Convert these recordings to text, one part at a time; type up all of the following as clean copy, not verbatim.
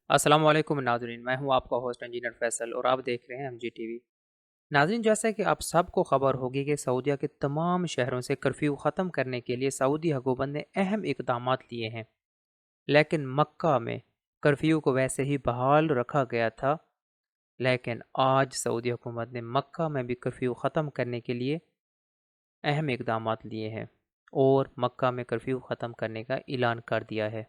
السلام علیکم ناظرین، میں ہوں آپ کا ہوسٹ انجینئر فیصل اور آپ دیکھ رہے ہیں ایم جی ٹی وی۔ ناظرین، جیسا کہ آپ سب کو خبر ہوگی کہ سعودیہ کے تمام شہروں سے کرفیو ختم کرنے کے لیے سعودی حکومت نے اہم اقدامات لیے ہیں، لیکن مکہ میں کرفیو کو ویسے ہی بحال رکھا گیا تھا۔ لیکن آج سعودی حکومت نے مکہ میں بھی کرفیو ختم کرنے کے لیے اہم اقدامات لیے ہیں اور مکہ میں کرفیو ختم کرنے کا اعلان کر دیا ہے۔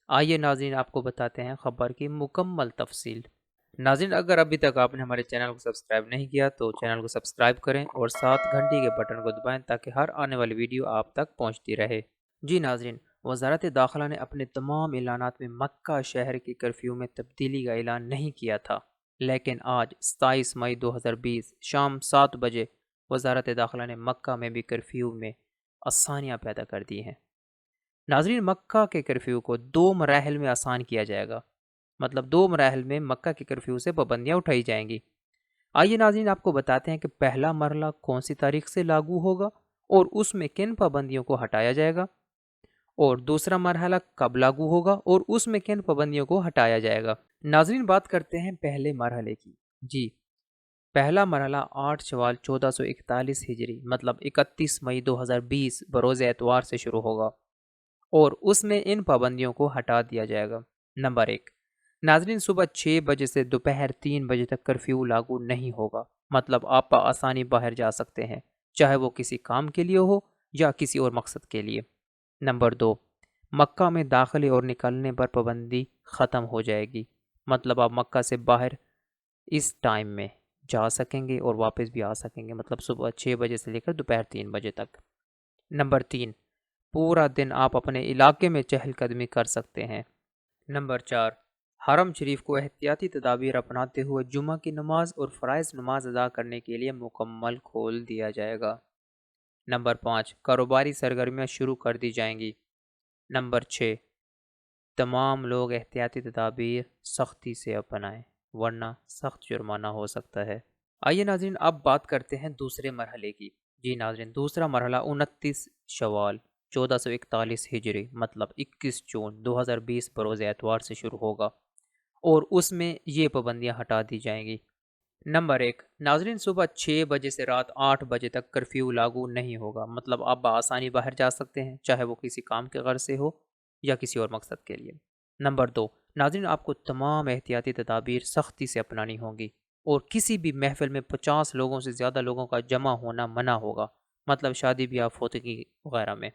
آئیے ناظرین، آپ کو بتاتے ہیں خبر کی مکمل تفصیل۔ ناظرین، اگر ابھی تک آپ نے ہمارے چینل کو سبسکرائب نہیں کیا تو چینل کو سبسکرائب کریں اور ساتھ گھنٹی کے بٹن کو دبائیں تاکہ ہر آنے والی ویڈیو آپ تک پہنچتی رہے۔ جی ناظرین، وزارت داخلہ نے اپنے تمام اعلانات میں مکہ شہر کی کرفیو میں تبدیلی کا اعلان نہیں کیا تھا، لیکن آج 27 مئی 2020 شام 7 بجے وزارت داخلہ نے مکہ میں بھی کرفیو میں آسانیاں پیدا کر دی ہیں۔ ناظرین، مکہ کے کرفیو کو 2 مراحل میں آسان کیا جائے گا، مطلب 2 مراحل میں مکہ کے کرفیو سے پابندیاں اٹھائی جائیں گی۔ آئیے ناظرین، آپ کو بتاتے ہیں کہ پہلا مرحلہ کون سی تاریخ سے لاگو ہوگا اور اس میں کن پابندیوں کو ہٹایا جائے گا، اور دوسرا مرحلہ کب لاگو ہوگا اور اس میں کن پابندیوں کو ہٹایا جائے گا۔ ناظرین، بات کرتے ہیں پہلے مرحلے کی۔ جی، پہلا مرحلہ 8 شوال 1441 ہجری مطلب 31 مئی 2020 بروز اتوار سے شروع ہوگا اور اس میں ان پابندیوں کو ہٹا دیا جائے گا۔ نمبر 1، ناظرین، صبح 6 بجے سے دوپہر 3 بجے تک کرفیو لاگو نہیں ہوگا، مطلب آپ بآسانی باہر جا سکتے ہیں، چاہے وہ کسی کام کے لیے ہو یا کسی اور مقصد کے لیے۔ نمبر 2، مکہ میں داخلے اور نکلنے پر پابندی ختم ہو جائے گی، مطلب آپ مکہ سے باہر اس ٹائم میں جا سکیں گے اور واپس بھی آ سکیں گے، مطلب صبح 6 بجے سے لے کر دوپہر 3 بجے تک۔ نمبر 3، پورا دن آپ اپنے علاقے میں چہل قدمی کر سکتے ہیں۔ نمبر 4، حرم شریف کو احتیاطی تدابیر اپناتے ہوئے جمعہ کی نماز اور فرائض نماز ادا کرنے کے لیے مکمل کھول دیا جائے گا۔ نمبر 5، کاروباری سرگرمیاں شروع کر دی جائیں گی۔ نمبر 6، تمام لوگ احتیاطی تدابیر سختی سے اپنائیں ورنہ سخت جرمانہ ہو سکتا ہے۔ آئیے ناظرین، اب بات کرتے ہیں دوسرے مرحلے کی۔ جی ناظرین، دوسرا مرحلہ 29 شوال 1441 ہجری مطلب 21 جون 2020 بروز اتوار سے شروع ہوگا اور اس میں یہ پابندیاں ہٹا دی جائیں گی۔ نمبر 1، ناظرین، صبح 6 بجے سے رات 8 بجے تک کرفیو لاگو نہیں ہوگا، مطلب آپ بآسانی باہر جا سکتے ہیں، چاہے وہ کسی کام کے غرض سے ہو یا کسی اور مقصد کے لیے۔ نمبر 2، ناظرین، آپ کو تمام احتیاطی تدابیر سختی سے اپنانی ہوں گی اور کسی بھی محفل میں 50 لوگوں سے زیادہ لوگوں کا جمع ہونا منع ہوگا، مطلب شادی بیاہ، فوتگی وغیرہ میں۔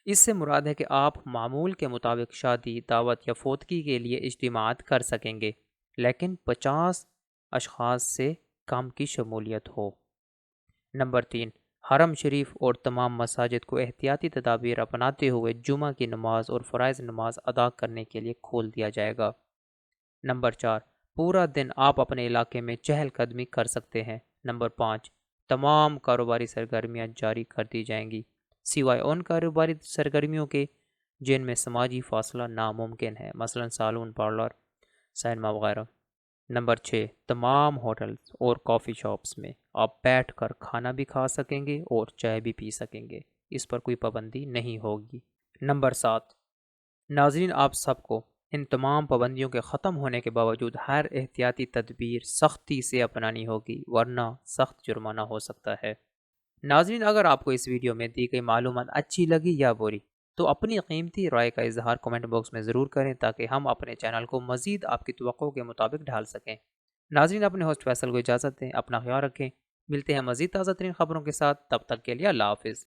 اس سے مراد ہے کہ آپ معمول کے مطابق شادی، دعوت یا فوتگی کے لیے اجتماعات کر سکیں گے، لیکن 50 اشخاص سے کم کی شمولیت ہو۔ نمبر 3، حرم شریف اور تمام مساجد کو احتیاطی تدابیر اپناتے ہوئے جمعہ کی نماز اور فرائض نماز ادا کرنے کے لیے کھول دیا جائے گا۔ نمبر 4، پورا دن آپ اپنے علاقے میں چہل قدمی کر سکتے ہیں۔ نمبر 5، تمام کاروباری سرگرمیاں جاری کر دی جائیں گی سوائے ان کاروباری سرگرمیوں کے جن میں سماجی فاصلہ ناممکن ہے، مثلا سالون، پارلر، سینما وغیرہ۔ نمبر 6، تمام ہوٹلز اور کافی شاپس میں آپ بیٹھ کر کھانا بھی کھا سکیں گے اور چائے بھی پی سکیں گے، اس پر کوئی پابندی نہیں ہوگی۔ نمبر 7، ناظرین، آپ سب کو ان تمام پابندیوں کے ختم ہونے کے باوجود ہر احتیاطی تدبیر سختی سے اپنانی ہوگی ورنہ سخت جرمانہ ہو سکتا ہے۔ ناظرین، اگر آپ کو اس ویڈیو میں دی گئی معلومات اچھی لگی یا بری تو اپنی قیمتی رائے کا اظہار کمنٹ باکس میں ضرور کریں تاکہ ہم اپنے چینل کو مزید آپ کی توقع کے مطابق ڈھال سکیں۔ ناظرین، اپنے ہوسٹ فیصل کو اجازت دیں، اپنا خیال رکھیں، ملتے ہیں مزید تازہ ترین خبروں کے ساتھ، تب تک کے لیے اللہ حافظ۔